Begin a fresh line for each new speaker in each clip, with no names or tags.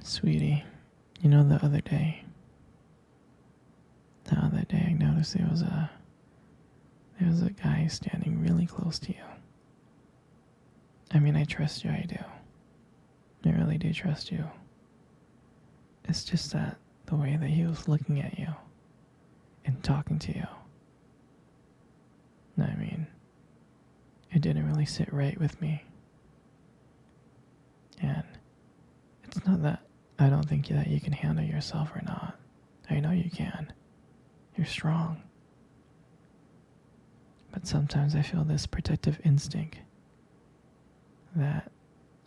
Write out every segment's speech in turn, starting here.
Sweetie, you know the other day I noticed there was a guy standing really close to you. I mean, I trust you, I do. I really do trust you. It's just that the way that he was looking at you and talking to you, I mean, it didn't really sit right with me. And it's not that I don't think that you can handle yourself or not. I know you can. You're strong. But sometimes I feel this protective instinct that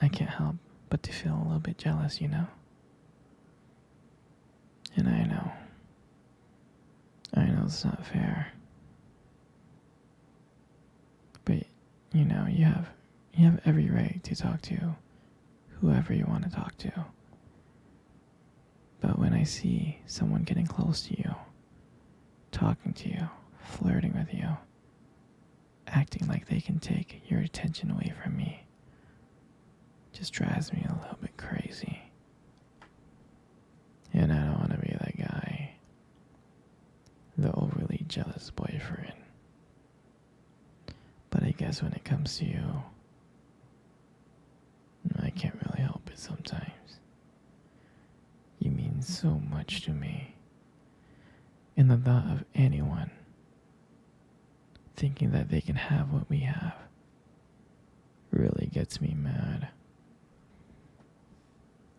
I can't help but to feel a little bit jealous, you know? And I know it's not fair. But, you know, you have every right to talk to whoever you want to talk to. But when I see someone getting close to you, talking to you, flirting with you, acting like they can take your attention away from me, just drives me a little bit crazy. And I don't want to be that guy, the overly jealous boyfriend. But I guess when it comes to you, I can't really help it sometimes. You mean so much to me. And the thought of anyone thinking that they can have what we have really gets me mad.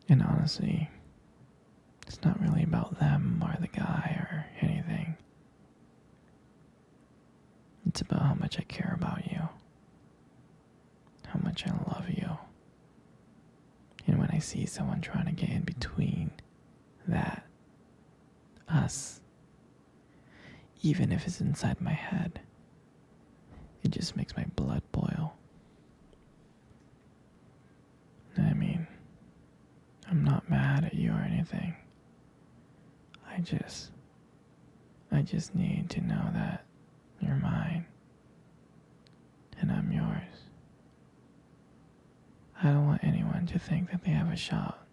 And honestly, it's not really about them or the guy or anything. It's about how much I care about you, how much I love you. And when I see someone trying to get in between that, us, even if it's inside my head, it just makes my blood boil. I mean, I'm not mad at you or anything. I just need to know that you're mine and I'm yours. I don't want anyone to think that they have a shot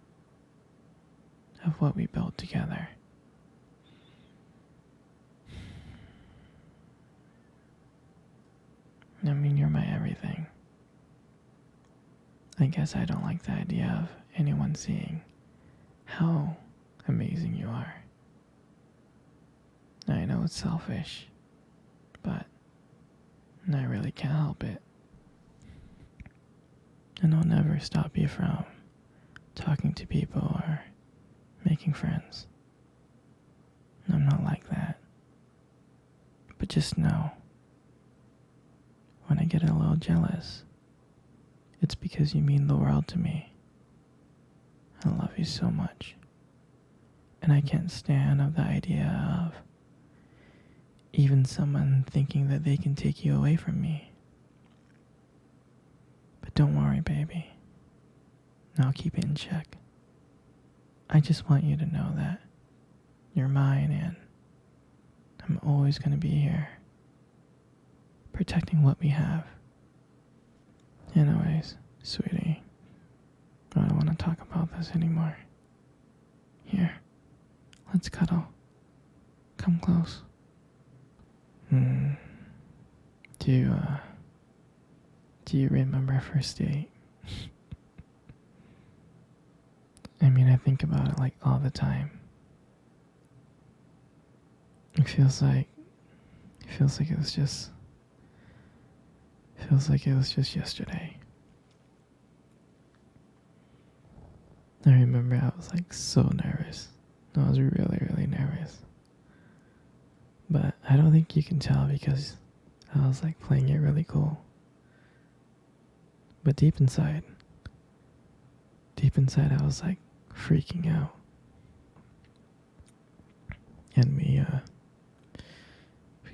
of what we built together. I mean, you're my everything. I guess I don't like the idea of anyone seeing how amazing you are. I know it's selfish, but I really can't help it. And I'll never stop you from talking to people or making friends. I'm not like that. But just know, when I get a little jealous, it's because you mean the world to me. I love you so much. And I can't stand of the idea of even someone thinking that they can take you away from me. But don't worry, baby. I'll keep it in check. I just want you to know that you're mine and I'm always going to be here, protecting what we have. Anyways, sweetie, I don't want to talk about this anymore. Here, let's cuddle. Come close. Do you remember our first date? I mean, I think about it like all the time. It feels like it was just yesterday. I remember I was like so nervous. I was really, really nervous. But I don't think you can tell because I was like playing it really cool. But deep inside I was like freaking out. And we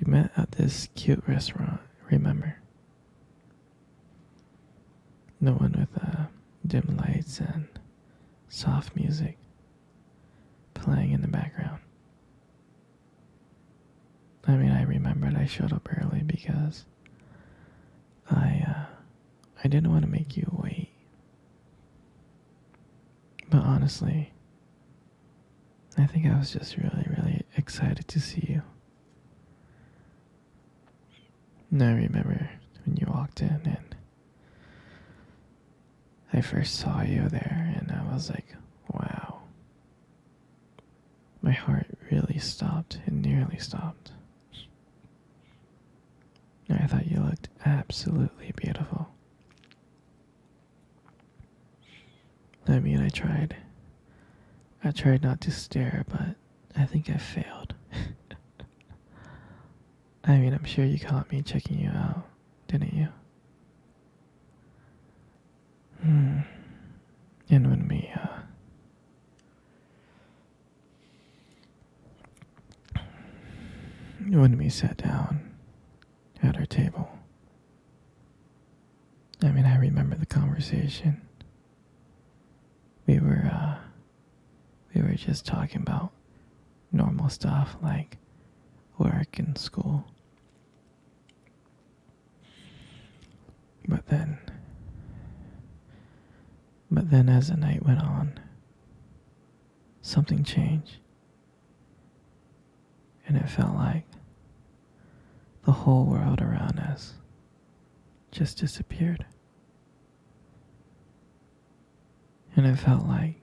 met at this cute restaurant, remember? The one with dim lights and soft music playing in the background. I mean, I remembered I showed up early because I didn't want to make you wait. But honestly, I think I was just really, really excited to see you. And I remember when you walked in and I first saw you there, and I was like, wow. My heart really stopped. It nearly stopped. And I thought you looked absolutely beautiful. I mean, I tried. I tried not to stare, but I think I failed. I mean, I'm sure you caught me checking you out, didn't you? And when we sat down at our table, I mean, I remember the conversation. We were just talking about normal stuff like work and school. But then as the night went on, something changed. And it felt like the whole world around us just disappeared. And it felt like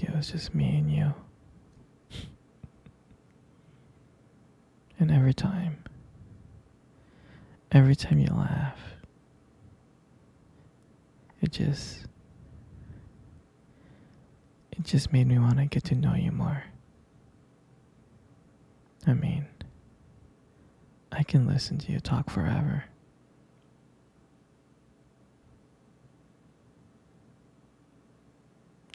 it was just me and you. And every time you laugh, it just made me want to get to know you more. I mean, I can listen to you talk forever.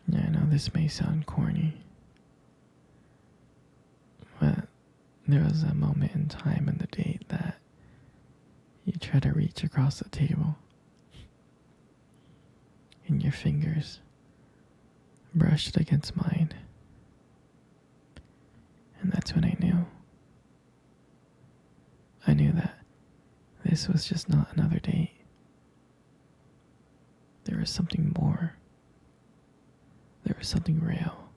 Yeah, I know this may sound corny, but there was a moment in time in the date that you tried to reach across the table, and your fingers brushed against mine. And that's when I knew. I knew that this was just not another date. There was something more. There was something real.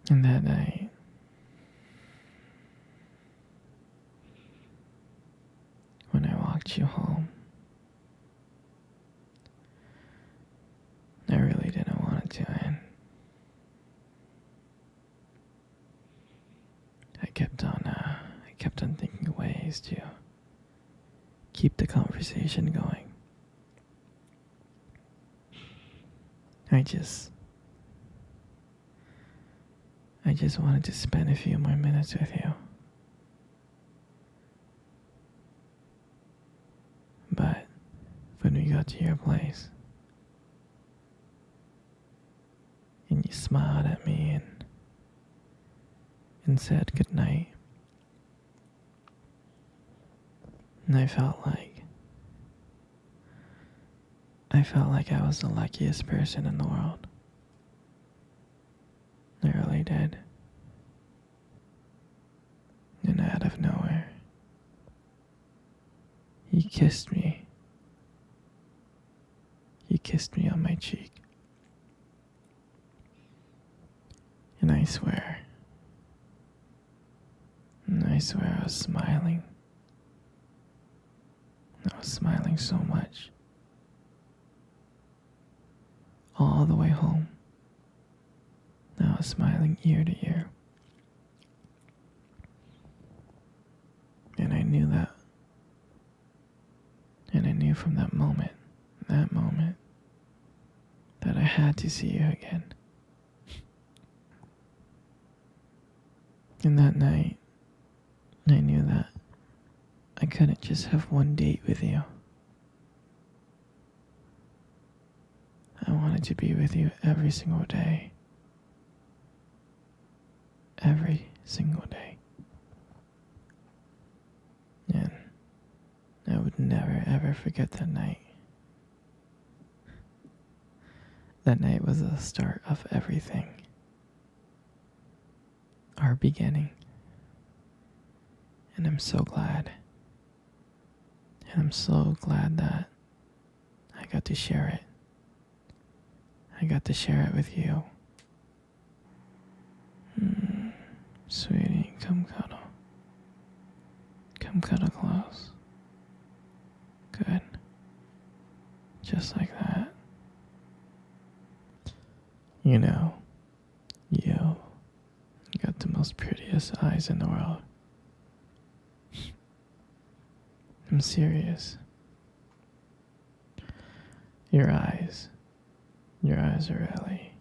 And that night, when I walked you home, I really didn't want it to end. I kept on thinking of ways to keep the conversation going. I just wanted to spend a few more minutes with you. But when we got to your place, and you smiled at me and said goodnight, and I felt like I was the luckiest person in the world. I really did. And out of nowhere, you kissed me. You kissed me on my cheek. And I swear I was smiling. I was smiling so much. All the way home, I was smiling ear to ear. And I knew that. And I knew from that moment, that I had to see you again. And that night, I knew that I couldn't just have one date with you. I wanted to be with you every single day. Every single day. And I would never ever forget that night. That night was the start of everything. Our beginning. And I'm so glad. And I'm so glad that I got to share it I got to share it with you. Sweetie, come cuddle. Come cuddle close. Good. Just like that. You know, you got the most prettiest eyes in the world. I'm serious. Your eyes are really,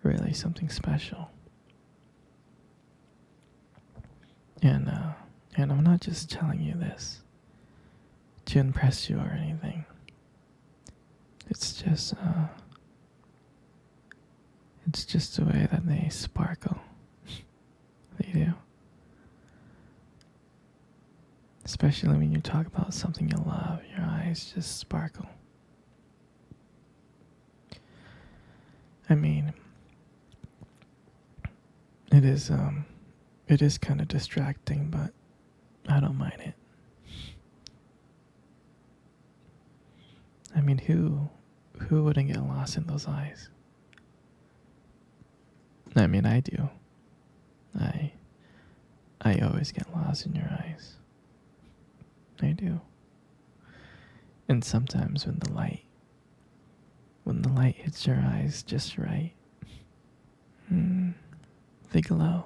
really something special. And I'm not just telling you this to impress you or anything. It's just the way that they sparkle. They do. Especially when you talk about something you love, your eyes just sparkle. I mean, it is kind of distracting, but I don't mind it. I mean, who wouldn't get lost in those eyes? I mean, I do. I always get lost in your eyes. I do. And sometimes when the light hits your eyes just right, they glow.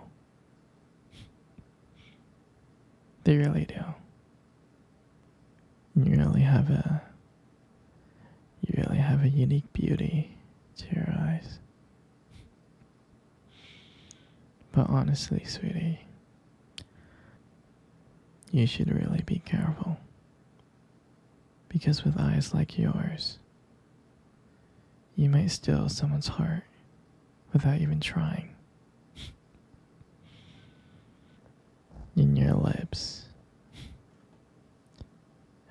They really do. You really have a unique beauty to your eyes. But honestly, sweetie, you should really be careful. Because with eyes like yours, you might steal someone's heart without even trying. In your lips,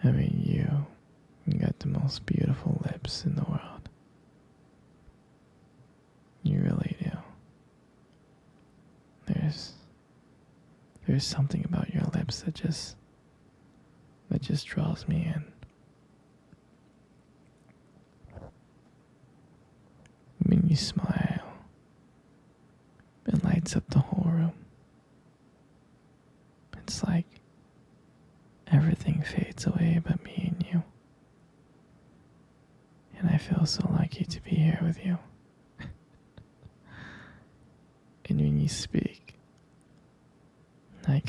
I mean, you got the most beautiful lips in the world. You really do. There's something about your lips that just draws me in. When you smile, it lights up the whole room. It's like everything fades away but me and you. And I feel so lucky to be here with you. And when you speak, I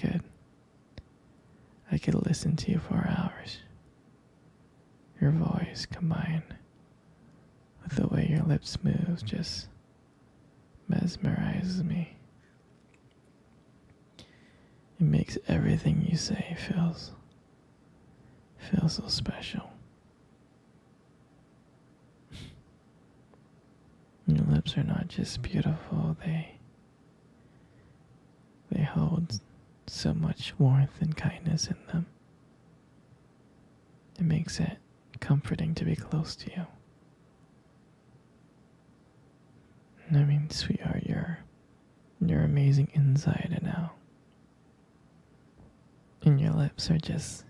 could listen to you for hours. Your voice combined with the way your lips move just mesmerizes me. It makes everything you say feel so special. Your lips are not just beautiful, they hold so much warmth and kindness in them. It makes it comforting to be close to you. I mean, sweetheart, you're amazing inside and out. And your lips are just,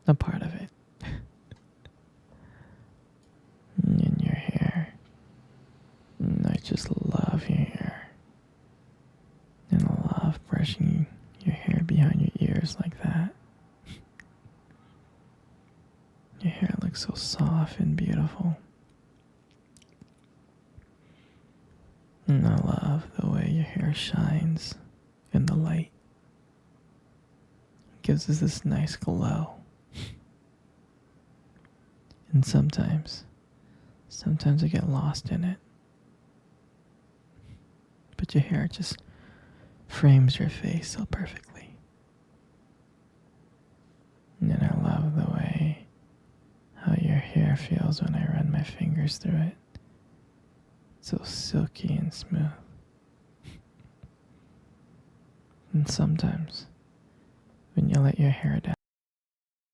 a part of it. And your hair. And I just love your hair. And I love brushing your hair behind your ears like that. Your hair looks so soft and beautiful. And I love the way your hair shines in the light. It gives us this nice glow. And sometimes I get lost in it. But your hair just frames your face so perfectly. And I love the way how your hair feels when I run my fingers through it. So silky and smooth. And sometimes, when you let your hair down,